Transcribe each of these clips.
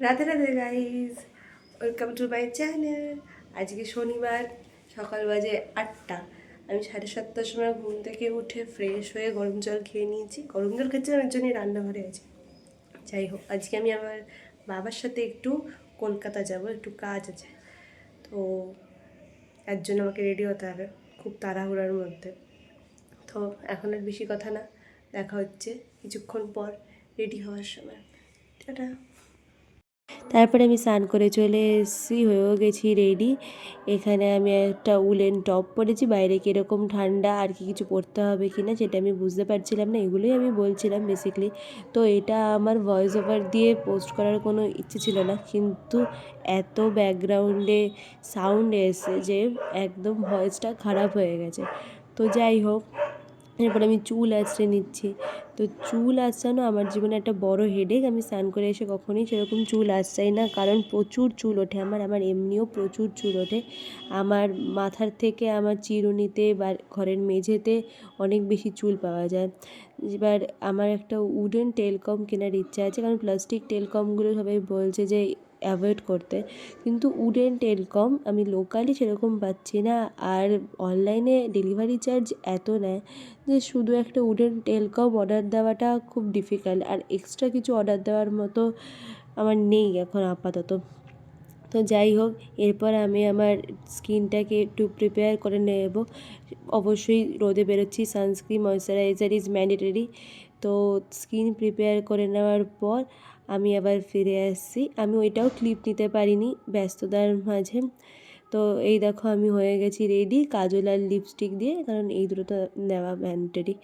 Radhe Radhe guys, welcome to my channel. আজকে শনিবার, সকাল বাজে 8টা। আমি 7:30টার সময় ঘুম থেকে উঠে ফ্রেশ হয়ে গরম জল খেয়ে নিয়েছি। গরম জল খাচ্ছিলাম, এর জন্যই রান্নাঘরে আছি। যাই হোক, আজকে আমি আমার বাবার সাথে একটু কলকাতা যাব, একটু কাজ আছে। তো এর জন্য আমাকে রেডি হতে হবে খুব তাড়াহুড়ার মধ্যে। তো এখন আর বেশি কথা না, দেখা হচ্ছে কিছুক্ষণ পর রেডি হওয়ার সময়। টাটা। তারপরে আমি স্নান করে চলে এসেছি, হয়েও গেছি রেডি। এখানে আমি একটা উলেন টপ পরেছি, বাইরে কীরকম ঠান্ডা, আর কি কিছু পরতে হবে কি না সেটা আমি বুঝতে পারছিলাম না, এগুলোই আমি বলছিলাম বেসিকলি। তো এটা আমার ভয়েস ওভার দিয়ে পোস্ট করার কোনো ইচ্ছে ছিল না, কিন্তু এত ব্যাকগ্রাউন্ডে সাউন্ড এসে যে একদম ভয়েসটা খারাপ হয়ে গেছে। তো যাই হোক, এরপর আমি চুল আঁচড়ে নিচ্ছি। তো চুল আঁচড়ানো আমার জীবনে একটা বড় হেডেক। আমি স্নান করে এসে কখনোই সেরকম চুল আঁচড়াই না, কারণ প্রচুর চুল ওঠে আমার এমনিও প্রচুর চুল ওঠে। আমার মাথার থেকে আমার চিরুনিতে বা ঘরের মেঝেতে অনেক বেশি চুল পাওয়া যায়। এবার আমার একটা উডেন টেলকম কেনার ইচ্ছা আছে, কারণ প্লাস্টিক টেলকমগুলো সবাই বলছে যে অ্যাভয়েড করতে, কিন্তু উডেন টেলকম আমি লোকালি সেরকম পাচ্ছি না। আর অনলাইনে ডেলিভারি চার্জ এত নেয় যে শুধু একটা উডেন টেলকম অর্ডার দেওয়াটা খুব ডিফিকাল্ট, আর এক্সট্রা কিছু অর্ডার দেওয়ার মতো আমার নেই এখন আপাতত। তো যাই হোক, এরপর আমি আমার স্কিনটাকে একটু প্রিপেয়ার করে নেব। অবশ্যই রোদে বেরোচ্ছি, সানস্ক্রিন ময়শ্চারাইজার ইজ ম্যান্ডেটরি। তো স্কিন প্রিপেয়ার করে নেওয়ার পর আমি আবার ফিরে আসছি। আমি ওইটাও ক্লিপ নিতে পারিনি ব্যস্ততার মাঝে। তো এই দেখো আমি হয়ে গেছি রেডি, কাজল আর লিপস্টিক দিয়ে, কারণ এই দুটো তো নেওয়া ম্যান্ডেটরি।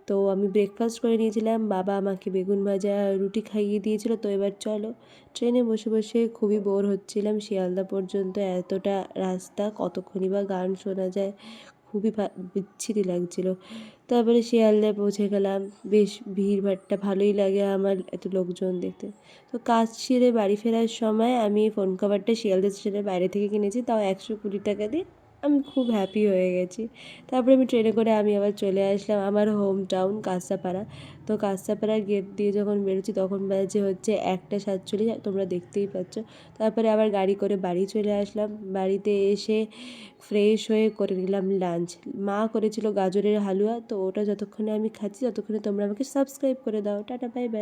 তো আমি ব্রেকফাস্ট করে নিয়েছিলাম, বাবা আমাকে বেগুন ভাজা রুটি খাইয়ে দিয়েছিল। তো এবার চলো, ট্রেনে বসে বসে খুবই বোর হচ্ছিলাম, শিয়ালদা পর্যন্ত এতটা রাস্তা, কতক্ষণই বা গান শোনা যায়, খুবই বিচ্ছিরি লাগছিলো। তারপরে শিয়ালদায় পৌঁছে গেলাম। বেশ ভিড়ভাট্টা ভালোই লাগে আমার এত লোকজন দেখতে। তো কাজ সেরে বাড়ি ফেরার সময় আমি ফোন কভারটা শিয়ালদা স্টেশনের বাইরে থেকে কিনেছি, তাও 120 টাকা দিয়ে। আমি খুব হ্যাপি হয়ে গেছি। তারপরে আমি ট্রেনে করে আমি আবার চলে আসলাম আমার হোম টাউন কাঁচরাপাড়া। তো কাঁচরাপাড়ার গেট দিয়ে যখন বেরোচ্ছি তখন বাজে হচ্ছে 1:47, তোমরা দেখতেই পাচ্ছ। তারপরে আবার গাড়ি করে বাড়ি চলে আসলাম। বাড়িতে এসে ফ্রেশ হয়ে করে নিলাম লাঞ্চ। মা করেছিল গাজরের হালুয়া, তো ওটা যতক্ষণে আমি খাচ্ছি ততক্ষণে তোমরা আমাকে সাবস্ক্রাইব করে দাও। Tata, bye bye.